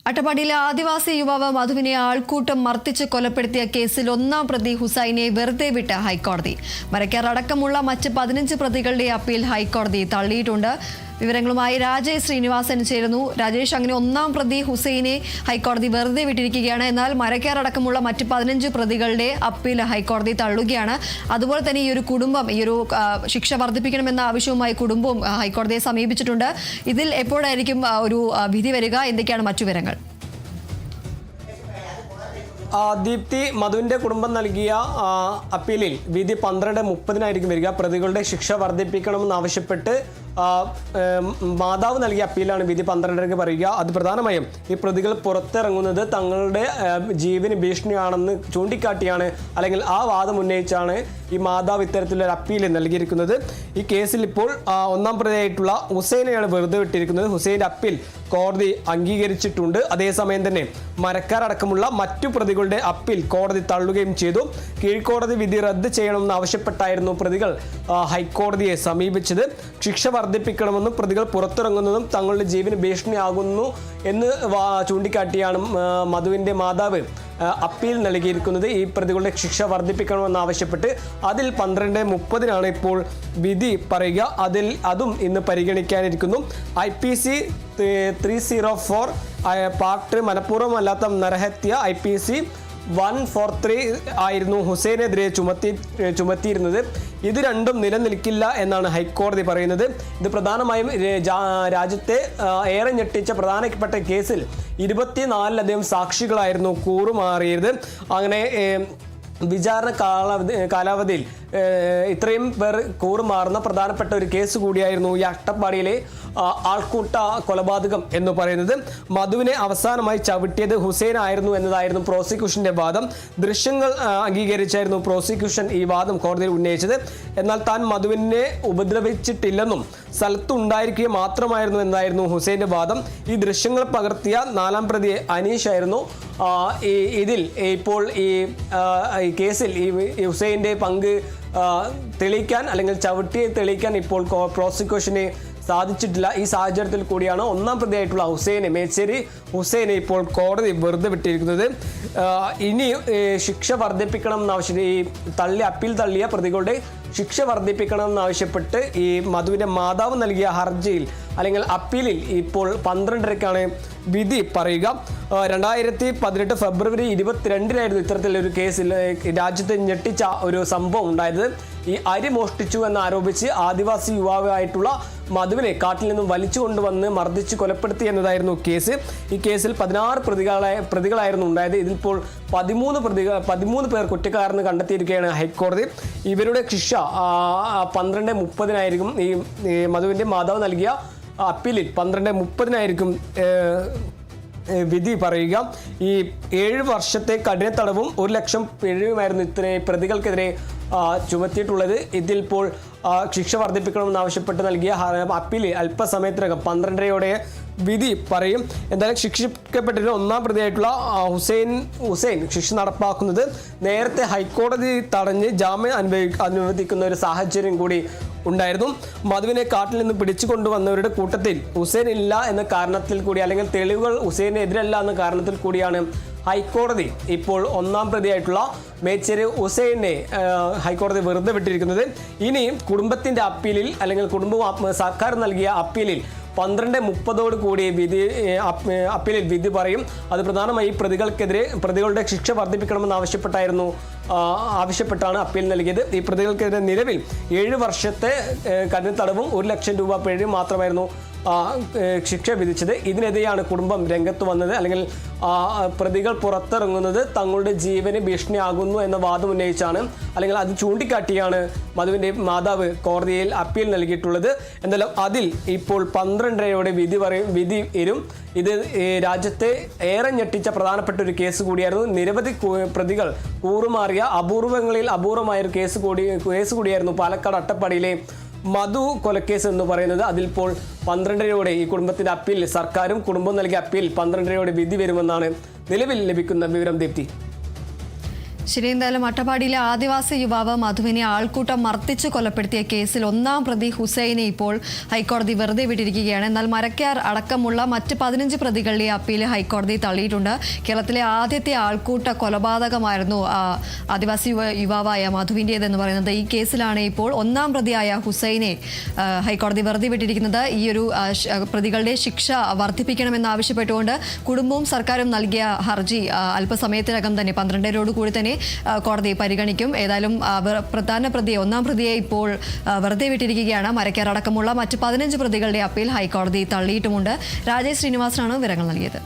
അട്ടപ്പാടിയിലെ ആദിവാസി യുവാവ് മധുവിനെ ആൾക്കൂട്ടം മർദ്ദിച്ച് കൊലപ്പെടുത്തിയ കേസിൽ ഒന്നാം പ്രതി ഹുസൈനെ വെറുതെ വിട്ട ഹൈക്കോടതി. മരക്കാർ അടക്കമുള്ള മറ്റ് 15 പ്രതികളുടെ അപ്പീൽ ഹൈക്കോടതി തള്ളിയിട്ടുണ്ട്. വിവരങ്ങളുമായി രാജേഷ് ശ്രീനിവാസൻ ചേരുന്നു. രാജേഷ്, അങ്ങനെ ഒന്നാം പ്രതി ഹുസൈനെ ഹൈക്കോടതി വെറുതെ വിട്ടിരിക്കുകയാണ്. എന്നാൽ മരക്കാർ അടക്കമുള്ള മറ്റ് 15 പ്രതികളുടെ അപ്പീൽ ഹൈക്കോടതി തള്ളുകയാണ്. അതുപോലെ തന്നെ ഈ ഒരു കുടുംബം ഈ ഒരു ശിക്ഷ വർദ്ധിപ്പിക്കണമെന്ന ആവശ്യവുമായി കുടുംബവും ഹൈക്കോടതിയെ സമീപിച്ചിട്ടുണ്ട്. ഇതിൽ എപ്പോഴായിരിക്കും ഒരു വിധി വരിക? എന്തൊക്കെയാണ് മറ്റു വിവരങ്ങൾ? ദീപ്തി, മധുവിൻ്റെ കുടുംബം നൽകിയ അപ്പീലിൽ വിധി 12:30 വരിക. പ്രതികളുടെ ശിക്ഷ വർദ്ധിപ്പിക്കണമെന്നാവശ്യപ്പെട്ട് മാതാവ് നൽകിയ അപ്പീലാണ് വിധി 12:30 പറയുക. അത് പ്രധാനമായും ഈ പ്രതികൾ പുറത്തിറങ്ങുന്നത് തങ്ങളുടെ ജീവന് ഭീഷണിയാണെന്ന് ചൂണ്ടിക്കാട്ടിയാണ്, അല്ലെങ്കിൽ ആ വാദം ഉന്നയിച്ചാണ് ഈ മാതാവ് ഇത്തരത്തിലൊരു അപ്പീൽ നൽകിയിരിക്കുന്നത്. ഈ കേസിൽ ഇപ്പോൾ ഒന്നാം പ്രതിയായിട്ടുള്ള ഹുസൈനെയാണ് വെറുതെ വിട്ടിരിക്കുന്നത്. ഹുസൈൻ്റെ അപ്പീൽ കോടതി അംഗീകരിച്ചിട്ടുണ്ട്. അതേസമയം തന്നെ മരക്കാരടക്കമുള്ള മറ്റു പ്രതികളുടെ അപ്പീൽ കോടതി തള്ളുകയും ചെയ്തു. കീഴ്ക്കോടതി വിധി റദ്ദ് ചെയ്യണമെന്ന് ആവശ്യപ്പെട്ടായിരുന്നു പ്രതികൾ ഹൈക്കോടതിയെ സമീപിച്ചത്. ശിക്ഷ വർദ്ധിപ്പിക്കണമെന്നും പ്രതികൾ പുറത്തിറങ്ങുന്നതും തങ്ങളുടെ ജീവന് ഭീഷണിയാകുന്നു എന്ന് ചൂണ്ടിക്കാട്ടിയാണ് മധുവിൻ്റെ മാതാവ് അപ്പീൽ നൽകിയിരിക്കുന്നത്. ഈ പ്രതികളുടെ ശിക്ഷ വർദ്ധിപ്പിക്കണമെന്നാവശ്യപ്പെട്ട് അതിൽ 12:30 ഇപ്പോൾ വിധി പറയുക. അതും ഇന്ന് പരിഗണിക്കാനിരിക്കുന്നു. IPC 304 പാർട്ട് മനഃപൂർവ്വമല്ലാത്ത നരഹത്യ IPC 143 ആയിരുന്നു ഹുസൈനെതിരെ ചുമത്തിയിരുന്നത്. ഇത് രണ്ടും നിലനിൽക്കില്ല എന്നാണ് ഹൈക്കോടതി പറയുന്നത്. ഇത് പ്രധാനമായും രാജ്യത്തെ ഏറെ ഞെട്ടിച്ച പ്രധാനപ്പെട്ട കേസിൽ 24 സാക്ഷികളായിരുന്നു കൂറുമാറിയത്. അങ്ങനെ വിചാരണ കാലാവധിയിൽ ഇത്രയും പേർ കൂറുമാറുന്ന പ്രധാനപ്പെട്ട ഒരു കേസ് കൂടിയായിരുന്നു ഈ അട്ടപ്പാടിയിലെ ആൾക്കൂട്ട കൊലപാതകം എന്ന് പറയുന്നത്. മധുവിനെ അവസാനമായി ചവിട്ടിയത് ഹുസൈൻ ആയിരുന്നു എന്നതായിരുന്നു പ്രോസിക്യൂഷന്റെ വാദം. ദൃശ്യങ്ങൾ അംഗീകരിച്ചായിരുന്നു പ്രോസിക്യൂഷൻ ഈ വാദം കോടതിയിൽ ഉന്നയിച്ചത്. എന്നാൽ താൻ മധുവിനെ ഉപദ്രവിച്ചിട്ടില്ലെന്നും സ്ഥലത്തുണ്ടായിരിക്കുക മാത്രമായിരുന്നു എന്നായിരുന്നു ഹുസൈന്റെ വാദം. ഈ ദൃശ്യങ്ങൾ പകർത്തിയ 4ാം പ്രതി അനീഷ് ആയിരുന്നു ഇതിൽ ഇപ്പോൾ ഈ കേസിൽ ഈ ഹുസൈൻ്റെ പങ്ക് തെളിയിക്കാൻ, അല്ലെങ്കിൽ ചവിട്ടിയെ തെളിയിക്കാൻ ഇപ്പോൾ പ്രോസിക്യൂഷന് സാധിച്ചിട്ടില്ല. ഈ സാഹചര്യത്തിൽ കൂടിയാണ് ഒന്നാം പ്രതിയായിട്ടുള്ള മേച്ചേരി ഹുസൈനെ ഇപ്പോൾ കോടതി വെറുതെ വിട്ടിരിക്കുന്നത്. ഇനി ശിക്ഷ വർദ്ധിപ്പിക്കണം എന്നാവശ്യം ഈ അപ്പീൽ തള്ളിയ പ്രതികളുടെ ശിക്ഷ വർദ്ധിപ്പിക്കണം എന്നാവശ്യപ്പെട്ട് ഈ മധുവിൻ്റെ മാതാവ് നൽകിയ ഹർജിയിൽ അല്ലെങ്കിൽ അപ്പീലിൽ ഇപ്പോൾ 12:30 വിധി പറയുക. 2018 ഫെബ്രുവരി 22 ഇത്തരത്തിലൊരു കേസിൽ രാജ്യത്തെ ഞെട്ടിച്ച ഒരു സംഭവം ഉണ്ടായത്. ഈ അരി മോഷ്ടിച്ചു എന്നാരോപിച്ച് ആദിവാസി യുവാവായിട്ടുള്ള മധുവിനെ കാട്ടിൽ നിന്നും വലിച്ചു കൊണ്ടുവന്ന് മർദ്ദിച്ച് കൊലപ്പെടുത്തി എന്നതായിരുന്നു കേസ്. ഈ കേസിൽ 16 പ്രതികളായിരുന്നു ഉണ്ടായത്. ഇതിലിപ്പോൾ 13 പേർ കുറ്റക്കാരെന്ന് കണ്ടെത്തിയിരിക്കുകയാണ് ഹൈക്കോടതി. ഇവരുടെ ശിക്ഷ 12:30 ഈ മധുവിൻ്റെ മാതാവ് നൽകിയ അപ്പീലിൽ 12:30 വിധി പറയുക. ഈ 7 വർഷത്തെ കഠിന തടവും 1 ലക്ഷം പിഴയുമായിരുന്നു ഇത്രയും പ്രതികൾക്കെതിരെ ചുമത്തിയിട്ടുള്ളത്. ഇതിലിപ്പോൾ ശിക്ഷ വർദ്ധിപ്പിക്കണമെന്നാവശ്യപ്പെട്ട് നൽകിയ അപ്പീലിൽ അല്പസമയത്തിനകം 12:30 വിധി പറയും. എന്തായാലും ശിക്ഷിക്കപ്പെട്ടിരുന്ന ഒന്നാം പ്രതിയായിട്ടുള്ള ഹുസൈൻ ശിക്ഷ നടപ്പാക്കുന്നത് നേരത്തെ ഹൈക്കോടതി തടഞ്ഞ് ജാമ്യം അനുവദിക്കുന്ന ഒരു സാഹചര്യം കൂടി ഉണ്ടായിരുന്നു. മധുവിനെ കാട്ടിൽ നിന്ന് പിടിച്ചു കൊണ്ടുവന്നവരുടെ കൂട്ടത്തിൽ ഹുസൈൻ ഇല്ല എന്ന കാരണത്തിൽ കൂടി, അല്ലെങ്കിൽ തെളിവുകൾ ഹുസൈനെതിരല്ല എന്ന കാരണത്തിൽ കൂടിയാണ് ഹൈക്കോടതി ഇപ്പോൾ ഒന്നാം പ്രതിയായിട്ടുള്ള മേച്ചേരി ഹുസൈനെ ഹൈക്കോടതി വെറുതെ വിട്ടിരിക്കുന്നത്. ഇനി കുടുംബത്തിൻ്റെ അപ്പീലിൽ, അല്ലെങ്കിൽ സർക്കാർ നൽകിയ അപ്പീലിൽ 12:30 കൂടി അപ്പീലിൽ വിധി പറയും. അത് പ്രധാനമായി പ്രതികളുടെ ശിക്ഷ വർദ്ധിപ്പിക്കണമെന്ന് ആവശ്യപ്പെട്ടാണ് അപ്പീൽ നൽകിയത്. ഈ പ്രതികൾക്കെതിരെ നിലവിൽ 7 വർഷത്തെ കഠിന തടവും 1 ലക്ഷം രൂപ പിഴയും മാത്രമായിരുന്നു ശിക്ഷ വിധിച്ചത്. ഇതിനെതിരെയാണ് കുടുംബം രംഗത്ത് വന്നത്. അല്ലെങ്കിൽ പ്രതികൾ പുറത്തിറങ്ങുന്നത് തങ്ങളുടെ ജീവന് ഭീഷണിയാകുന്നു എന്ന വാദം ഉന്നയിച്ചാണ്, അല്ലെങ്കിൽ അത് ചൂണ്ടിക്കാട്ടിയാണ് മധുവിൻ്റെ മാതാവ് കോടതിയിൽ അപ്പീൽ നൽകിയിട്ടുള്ളത്. എന്തായാലും അതിൽ ഇപ്പോൾ 12:30 വിധി വരും. ഇത് രാജ്യത്തെ ഏറെ ഞെട്ടിച്ച പ്രധാനപ്പെട്ട ഒരു കേസ് കൂടിയായിരുന്നു. നിരവധി പ്രതികൾ കൂറുമാറിയ അപൂർവങ്ങളിൽ അപൂർവമായൊരു കേസ് കൂടിയായിരുന്നു പാലക്കാട് അട്ടപ്പാടിയിലെ മധു കൊലക്കേസ് എന്ന് പറയുന്നത്. അതിലിപ്പോൾ 12:30 ഈ കുടുംബത്തിൻ്റെ അപ്പീൽ, സർക്കാരും കുടുംബം നൽകിയ അപ്പീൽ 12:30 വിധി വരുമെന്നാണ് നിലവിൽ ലഭിക്കുന്ന വിവരം. ദീപ്തി. ശരി, എന്തായാലും അട്ടപ്പാടിയിലെ ആദിവാസി യുവാവ് മധുവിനെ ആൾക്കൂട്ടം മർദ്ദിച്ച് കൊലപ്പെടുത്തിയ കേസിൽ ഒന്നാം പ്രതി ഹുസൈനെ ഇപ്പോൾ ഹൈക്കോടതി വെറുതെ വിട്ടിരിക്കുകയാണ്. എന്നാൽ മരക്കാർ അടക്കമുള്ള മറ്റ് 15 പ്രതികളുടെ അപ്പീൽ ഹൈക്കോടതി തള്ളിയിട്ടുണ്ട്. കേരളത്തിലെ ആദ്യത്തെ ആൾക്കൂട്ട കൊലപാതകമായിരുന്നു ആദിവാസി യുവാവായ മധുവിൻ്റേതെന്ന് പറയുന്നത്. ഈ കേസിലാണ് ഇപ്പോൾ ഒന്നാം പ്രതിയായ ഹുസൈനെ ഹൈക്കോടതി വെറുതെ വിട്ടിരിക്കുന്നത്. ഈ ഒരു പ്രതികളുടെ ശിക്ഷ വർദ്ധിപ്പിക്കണമെന്നാവശ്യപ്പെട്ടുകൊണ്ട് കുടുംബവും സർക്കാരും നൽകിയ ഹർജി അല്പസമയത്തിനകം തന്നെ 12 കൂടി തന്നെ കോടതി പരിഗണിക്കും. ഏതായാലും പ്രധാന പ്രതിയെ ഒന്നാം പ്രതിയെ ഇപ്പോൾ വെറുതെ വിട്ടിരിക്കുകയാണ്. മരക്കാർ അടക്കമുള്ള മറ്റ് 15 പ്രതികളുടെ അപ്പീൽ ഹൈക്കോടതി തള്ളിയിട്ടുമുണ്ട്. രാജേഷ് ശ്രീനിവാസനാണ് വിവരങ്ങൾ നൽകിയത്.